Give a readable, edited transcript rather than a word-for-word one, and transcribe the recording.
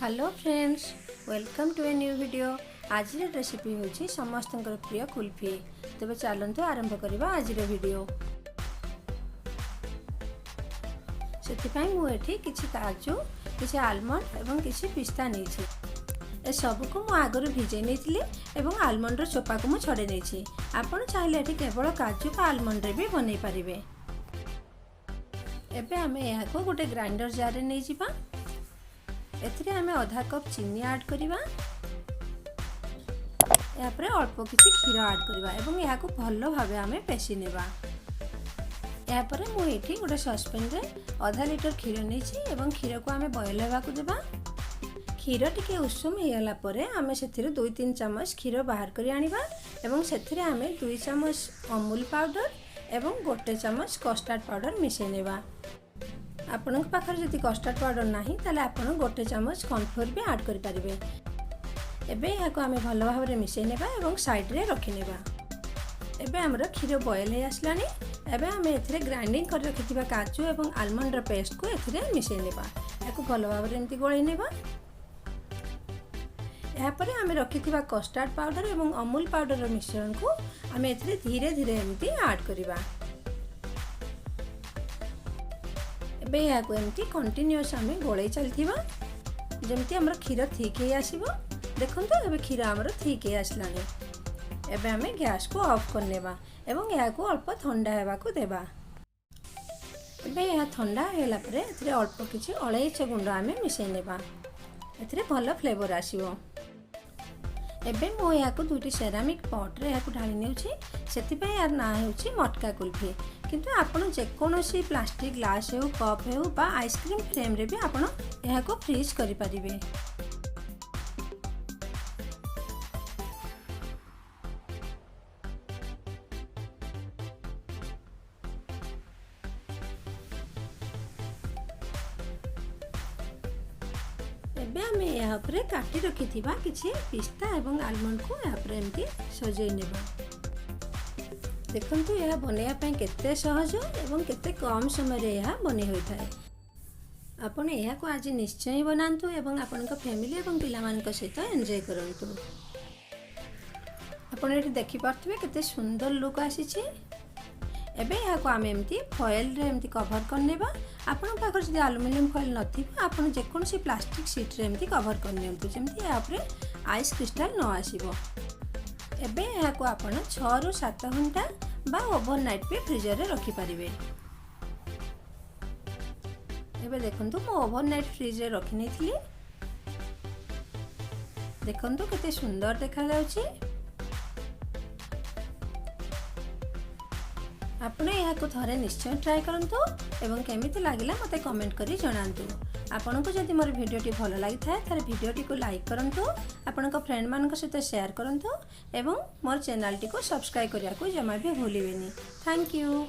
Hello friends, welcome to a new video. आज recipe होची समस्त प्रिय कुल्फी। तेबे चलंतु आरंभ करबा आज वीडियो। सेतिपाई मु एठी किछि काजू, किछि आलमंड एवं किछि पिस्ता नेछि। ए सब को मु आगर भिजे नेथिली एवं आलमंड रो चोपा को मु छडे नेछि। आपण चाहिले एठी केवल काजू का आलमंड रे भी बनै परिबे। एबे हमें यहा को गोटे ग्राइंडर जार रे नै जिबा। एथिरे हमें आधा कप चीनी ऐड करिबा। या परे अल्प किछि क्षीर ऐड करिबा एवं या को भलो भाबे हमें पेसी नेबा। या परे मु एठी गोटे सॉसपेन रे आधा लीटर क्षीर नेछि एवं क्षीर को हमें बॉयल हेबा को देबा। क्षीर टिके उषुम हेला परे हमें सेथिरे 2-3 चम्मच क्षीर बाहर करि आनिबा एवं सेथिरे हमें 2 चम्मच अमूल पाउडर एवं 1 चम्मच कस्टर्ड पाउडर मिसै नेबा। आपन पाखर जदि कस्टर्ड पाउडर नाही ताले आपन 1 चम्मच कॉर्नफ्लोर भी ऐड करि परिबे। एबे या को हमें भलो भाबरे मिसै नेबा एवं साइड रे रखि नेबा। एबे हमर क्षीर बॉयल हे आसलानी। एबे हमें एथिरे ग्राइंडिंग कर रखिथिबा काजू एवं आलमंड रो पेस्ट को एथिरे मिसै नेबा। या को भलो भाबरे एंती गोळै नेबा। या परे हमें रखिथिबा कस्टर्ड पाउडर एवं अमूल पाउडर रो मिश्रण को हमें एथिरे धीरे धीरे एंती ऐड करिबा। एबे या को एमती कंटिन्यूअस हमें गोळै चलथिबा जेमती हमर क्षीर ठीक हे आसीबो। देखंतु एबे क्षीर हमर ठीक हे आसलानी। एबे हमें गैस को ऑफ कर नेबा एवं या को अल्प ठंडा हेबा को देबा। एबे या ठंडा हेला परे एथिरे अल्प किछि अलैच गुंड हमें मिसै नेबा। एथिरे भलो फ्लेवर आसीबो। एबे मो या को दुटी सेरामिक पॉट रे या को ढाली नेउछि। सेतिपय यार ना हेउछि मटका कुल्फी। किंतु आपण जे कोनोसी प्लास्टिक ग्लास हेउ कप हेउ बा आइसक्रीम फ्रेम रे भी आपण एहा को फ्रीज करि परिबे। एबे हमें यहाँ पर काटी रखिथिबा किछि पिस्ता एवं आलमंड को यहाँ पर एमती सजै नेबा। देखंतु यह बनैया पय केते सहज एवं केते कम समय रे यह बनै होय थाए। आपण यह को आज निश्चय बनांतु एवं आपण को फैमिली एवं पिला मान को सहित एन्जॉय करंतु। आपण एठी देखि पारथिबे केते सुंदर लुक आसीछि। एबे यह को हम एमती फॉइल रे एमती कवर कर नेबा। आपण पाखर जदि एल्युमिनियम फॉइल नथिबा आपण जे कोनसी प्लास्टिक शीट रे एमती कवर कर नेंतु जेमती या परे आइस क्रिस्टल न आसीबो। एबे या को आपण 6 रु 7 घंटा बा ओवरनाइट पे फ्रीजर रे रखि परिबे। एबे देखंतु मो ओवरनाइट फ्रीज रे रखि नेथिली। देखंतु केते सुंदर देखा जाउछि। आपने यह को थरे निश्चय ट्राई करंतु एवं केमिति लागिला मते कमेंट करी जणांतु। आपन को जदि मोर वीडियोटी भलो लागि थाए तारे वीडियोटी को लाइक करंतु, आपन को फ्रेंड मान को सहित शेयर करंतु एवं मोर चैनल टी को सब्सक्राइब करिया को जमा भी भूलिबेनी। Thank you.